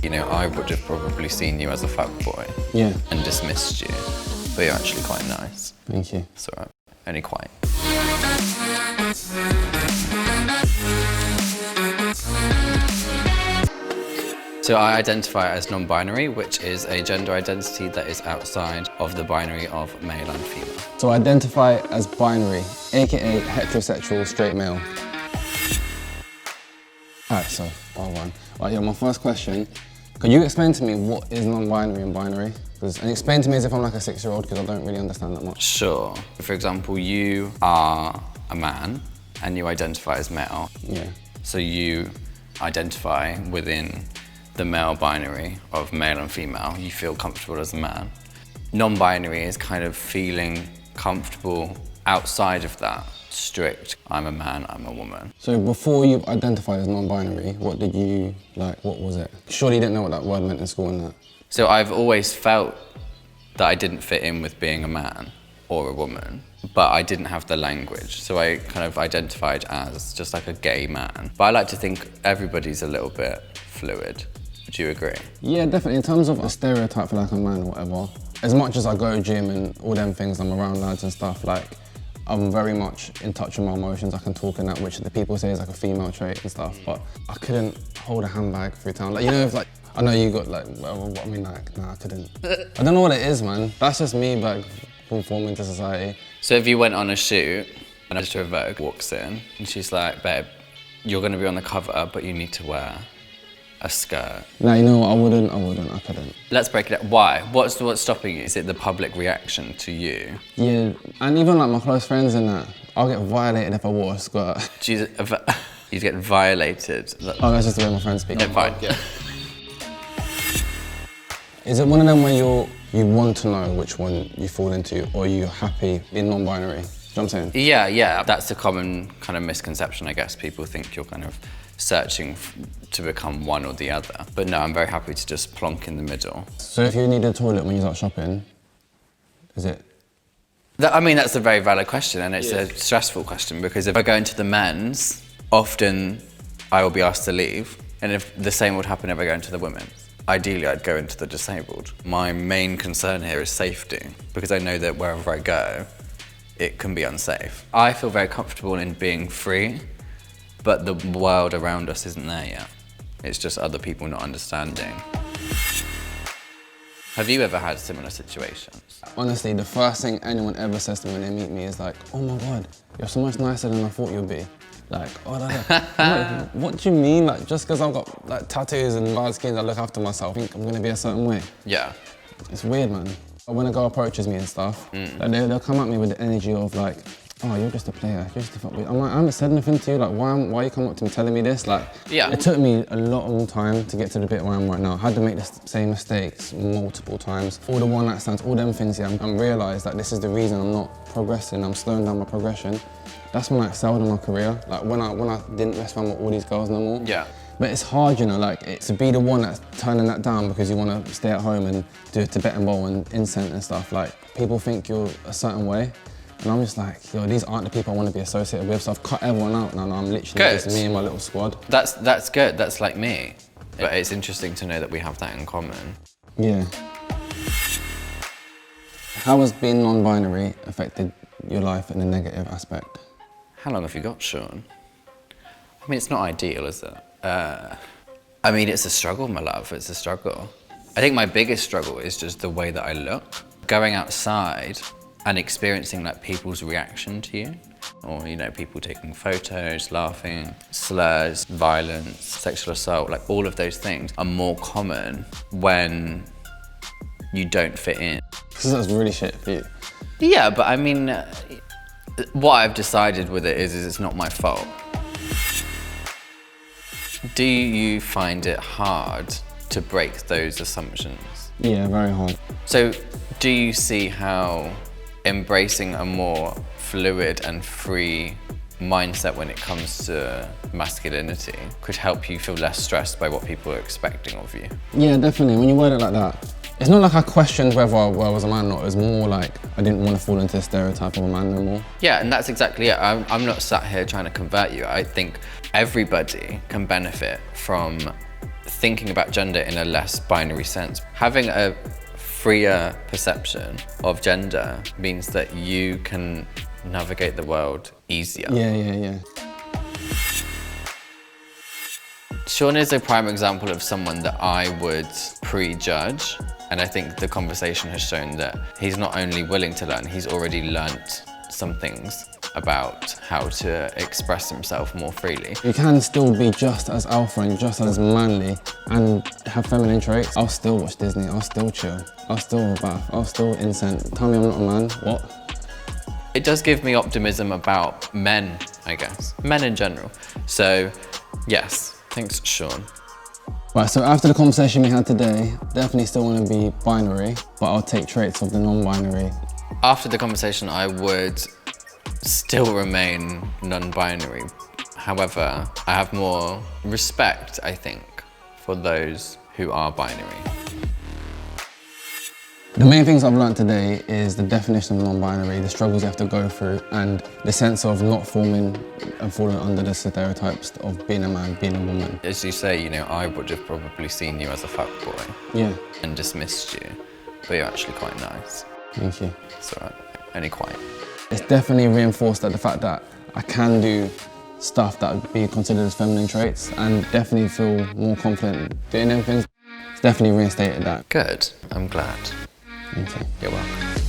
You know, I would have probably seen you as a fuckboy. Yeah. And dismissed you. But you're actually quite nice. Thank you. It's alright. Only quite. So I identify as non-binary, which is a gender identity that is outside of the binary of male and female. So I identify as binary, aka heterosexual straight male. Alright, so hold on. Right, yeah, my first question. Could you explain to me what is non-binary and binary? And explain to me as if I'm like a 6-year-old, because I don't really understand that much. Sure. For example, you are a man and you identify as male. Yeah. So you identify within the male binary of male and female. You feel comfortable as a man. Non-binary is kind of feeling comfortable outside of that strict, I'm a man, I'm a woman. So before you identified as non-binary, what did you, what was it? Surely you didn't know what that word meant in school and that. So I've always felt that I didn't fit in with being a man or a woman, but I didn't have the language. So I kind of identified as just like a gay man. But I like to think everybody's a little bit fluid. Would you agree? Yeah, definitely. In terms of a stereotype for like a man or whatever, as much as I go gym and all them things, I'm around lads and stuff, like, I'm very much in touch with my emotions. I can talk in that, which the people say is like a female trait and stuff, but I couldn't hold a handbag through town. Like, you know, if like, I know you got like, well, I mean, like, nah, I couldn't. I don't know what it is, man. That's just me, like, conforming to society. So if you went on a shoot, and editor of Vogue walks in, and she's like, babe, you're gonna be on the cover, but you need to wear a skirt. No, you know what, I couldn't. Let's break it up. Why? What's stopping you? Is it the public reaction to you? Yeah, and even like my close friends and that, I'll get violated if I wore a skirt. You'd get violated. Oh, that's just the way my friends speak. Yeah, fine. Yeah. Is it one of them where you want to know which one you fall into, or you're happy being non-binary? Do you know what I'm saying? Yeah, that's a common kind of misconception, I guess. People think you're kind of searching to become one or the other. But no, I'm very happy to just plonk in the middle. So if you need a toilet when you start shopping, is it? I mean, that's a very valid question, and it's a stressful question, because if I go into the men's, often I will be asked to leave, and if the same would happen if I go into the women's. Ideally, I'd go into the disabled. My main concern here is safety, because I know that wherever I go, it can be unsafe. I feel very comfortable in being free, but the world around us isn't there yet. It's just other people not understanding. Have you ever had similar situations? Honestly, the first thing anyone ever says to me when they meet me is like, oh my God, you're so much nicer than I thought you'd be. Like, oh, like, what do you mean? Like, just because I've got like tattoos and light skin, I look after myself, I think I'm gonna be a certain way. Yeah. It's weird, man. When a girl approaches me and stuff, like, they'll come at me with the energy of like, oh, you're just a player, you're just a fuck. I'm like, I haven't said anything to you, like, why you come up to me telling me this? Like, yeah. It took me a long time to get to the bit where I'm right now. I had to make the same mistakes multiple times. All the one night stands, all them things, yeah, I'm realised that this is the reason I'm not progressing, I'm slowing down my progression. That's when I excelled in my career, like when I didn't mess around with all these girls no more. Yeah. But it's hard, you know, like, to be the one that's turning that down because you want to stay at home and do a Tibetan bowl and incense and stuff. Like, people think you're a certain way. And I'm just like, yo, these aren't the people I want to be associated with, so I've cut everyone out now. I'm literally just me and my little squad. That's good, that's like me. But it's interesting to know that we have that in common. Yeah. How has being non-binary affected your life in a negative aspect? How long have you got, Sean? I mean, it's not ideal, is it? I mean, it's a struggle, my love, it's a struggle. I think my biggest struggle is just the way that I look. Going outside and experiencing like people's reaction to you, or, you know, people taking photos, laughing, slurs, violence, sexual assault, like all of those things are more common when you don't fit in. Because that's really shit for you. Yeah, but I mean, what I've decided with it is it's not my fault. Do you find it hard to break those assumptions? Yeah, very hard. So, do you see how embracing a more fluid and free mindset when it comes to masculinity could help you feel less stressed by what people are expecting of you? Yeah, definitely. When you word it like that, it's not like I questioned whether I was a man or not. It was more like I didn't want to fall into the stereotype of a man no more. Yeah, and that's exactly it. I'm not sat here trying to convert you. I think everybody can benefit from thinking about gender in a less binary sense. Having a freer perception of gender means that you can navigate the world easier. Yeah. Sean is a prime example of someone that I would prejudge, and I think the conversation has shown that he's not only willing to learn, he's already learnt some things about how to express himself more freely. You can still be just as alpha and just as manly and have feminine traits. I'll still watch Disney, I'll still chill, I'll still bath, I'll still incense. Tell me I'm not a man, what? It does give me optimism about men, I guess. Men in general. So, yes. Thanks, Sean. Right, so after the conversation we had today, definitely still want to be binary, but I'll take traits of the non-binary. After the conversation, I would still remain non-binary. However, I have more respect, I think, for those who are binary. The main things I've learned today is the definition of non-binary, the struggles you have to go through, and the sense of not falling under the stereotypes of being a man, being a woman. As you say, you know, I would have probably seen you as a fuckboy. Yeah. And dismissed you, but you're actually quite nice. Thank you. It's all right, only quite. It's definitely reinforced that the fact that I can do stuff that would be considered as feminine traits and definitely feel more confident doing them things. It's definitely reinstated that. Good, I'm glad. Thank you. You're welcome.